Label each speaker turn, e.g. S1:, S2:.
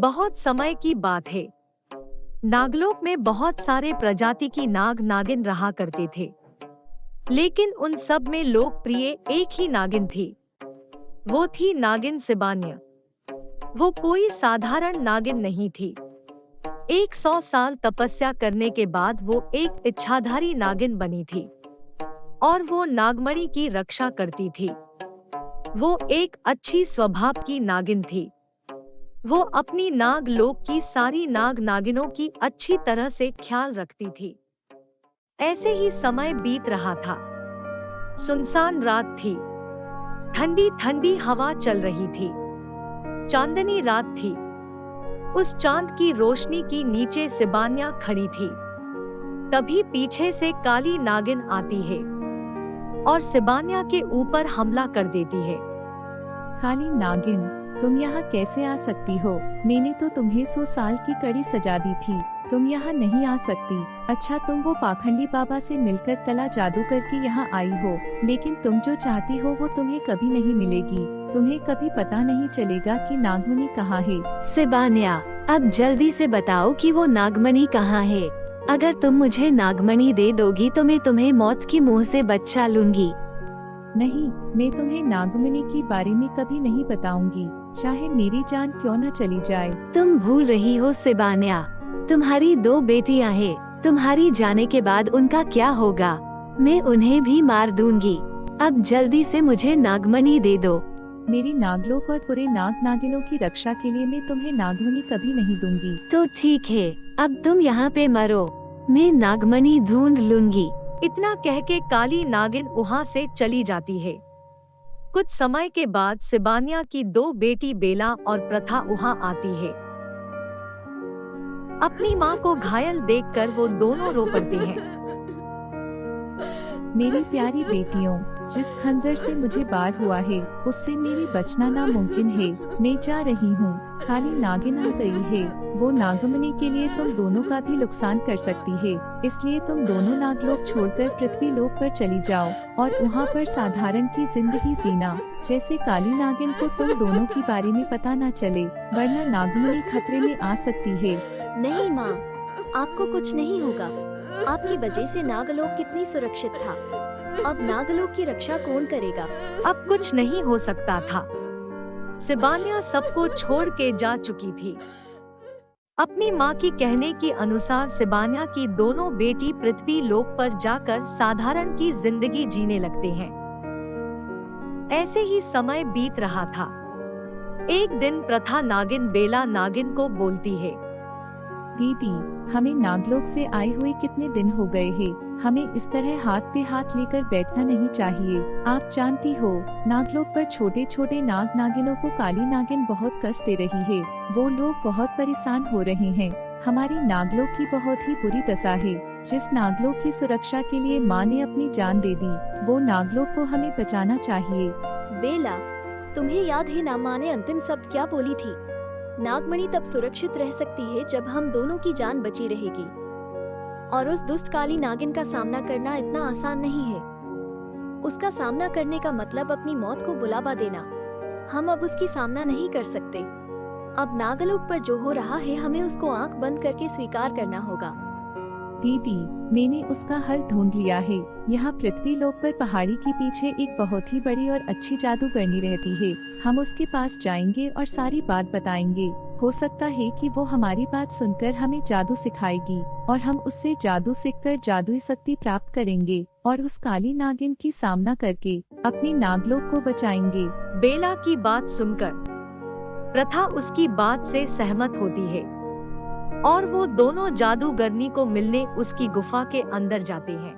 S1: बहुत समय की बात है। नागलोक में बहुत सारे प्रजाति की नाग नागिन रहा करते थे, लेकिन उन सब में लोकप्रिय एक ही नागिन थी। वो थी नागिन सिबान्या। वो कोई साधारण नागिन नहीं थी। 100 साल तपस्या करने के बाद वो एक इच्छाधारी नागिन बनी थी और वो नागमणि की रक्षा करती थी। वो एक अच्छी स्वभाव की नागिन थी। वो अपनी नाग लोक की सारी नाग नागिनों की अच्छी तरह से ख्याल रखती थी। ऐसे ही समय बीत रहा था। सुनसान रात थी। ठंडी ठंडी हवा चल रही थी। चांदनी रात थी। उस चांद की रोशनी की नीचे सिबान्या खड़ी थी। तभी पीछे से काली नागिन आती है और सिबान्या के ऊपर हमला कर देती है।
S2: काली नागिन, तुम यहाँ कैसे आ सकती हो? मैंने तो तुम्हें 100 साल की कड़ी सजा दी थी। तुम यहाँ नहीं आ सकती। अच्छा, तुम वो पाखंडी बाबा से मिलकर कला जादू करके यहाँ आई हो, लेकिन तुम जो चाहती हो वो तुम्हें कभी नहीं मिलेगी। तुम्हें कभी पता नहीं चलेगा कि नागमणि कहाँ है।
S3: सिबान्या, अब जल्दी से बताओ कि वो नागमणि कहाँ है। अगर तुम मुझे नागमणि दे दोगी तो मैं तुम्हें मौत की मुंह से बचा लूंगी।
S2: नहीं, मैं तुम्हें नागमणि के बारे में कभी नहीं बताऊंगी, चाहे मेरी जान क्यों न चली जाए।
S3: तुम भूल रही हो सिबान्या, तुम्हारी 2 बेटियां हैं। तुम्हारी जाने के बाद उनका क्या होगा? मैं उन्हें भी मार दूंगी। अब जल्दी से मुझे नागमणि दे दो।
S2: मेरी नागलोक और पूरे नाग नागिनों की रक्षा के लिए मैं तुम्हें नागमणि कभी नहीं दूंगी।
S3: तो ठीक है, अब तुम यहाँ पे मरो, मैं नागमणि ढूंढ लूंगी।
S1: इतना कह के काली नागिन वहाँ से चली जाती है। कुछ समय के बाद सिबान्या की 2 बेटी बेला और प्रथा वहाँ आती है। अपनी माँ को घायल देखकर वो दोनों रो पड़ते हैं।
S2: मेरी प्यारी बेटियों, जिस खंजर से मुझे बार हुआ है उससे मेरी बचना नामुमकिन है। मैं जा रही हूँ। काली नागिन आ गई है। वो नागमणि के लिए तुम दोनों का भी नुकसान कर सकती है, इसलिए तुम दोनों नागलोक छोड़कर पृथ्वी लोक पर चली जाओ और वहाँ पर साधारण की जिंदगी जीना। जैसे काली नागिन को तुम दोनों के बारे में पता न चले, वरना नागमणि खतरे में आ सकती है।
S4: नहीं माँ, आपको कुछ नहीं होगा। आपकी वजह से नागलोक कितनी सुरक्षित था। अब नागलोक की रक्षा कौन करेगा?
S1: अब कुछ नहीं हो सकता था। सिबान्या सबको छोड़ के जा चुकी थी। अपनी माँ की कहने के अनुसार सिबान्या की दोनों बेटी पृथ्वी लोक पर जाकर साधारण की जिंदगी जीने लगते हैं। ऐसे ही समय बीत रहा था। एक दिन प्रथा नागिन बेला नागिन को बोलती है,
S2: दीदी, हमें नागलोक से आए हुए कितने दिन हो गए हैं। हमें इस तरह हाथ पे हाथ लेकर बैठना नहीं चाहिए। आप जानती हो, नागलोक पर छोटे छोटे नाग नागिनों को काली नागिन बहुत कष्ट दे रही है। वो लोग बहुत परेशान हो रहे हैं। हमारी नागलोक की बहुत ही बुरी दशा है। जिस नागलोक की सुरक्षा के लिए माँ ने अपनी जान दे दी, वो नागलोक को हमें बचाना चाहिए।
S4: बेला, तुम्हें याद है ना माँ ने अंतिम शब्द क्या बोली थी? नागमणि तब सुरक्षित रह सकती है जब हम दोनों की जान बची रहेगी। और उस दुष्ट काली नागिन का सामना करना इतना आसान नहीं है। उसका सामना करने का मतलब अपनी मौत को बुलावा देना। हम अब उसकी सामना नहीं कर सकते। अब नागलोक पर जो हो रहा है हमें उसको आंख बंद करके स्वीकार करना होगा।
S2: दीदी, मैंने उसका हल ढूंढ लिया है। यहाँ पृथ्वी लोक पर पहाड़ी के पीछे एक बहुत ही बड़ी और अच्छी जादूगरनी रहती है। हम उसके पास जाएंगे और सारी बात बताएंगे। हो सकता है कि वो हमारी बात सुनकर हमें जादू सिखाएगी और हम उससे जादू सीखकर जादुई शक्ति प्राप्त करेंगे और उस काली नागिन की सामना करके अपनी नागलोक को बचाएंगे।
S1: बेला की बात सुनकर प्रथा उसकी बात से सहमत होती है और वो दोनों जादूगरनी को मिलने उसकी गुफा के अंदर जाते हैं।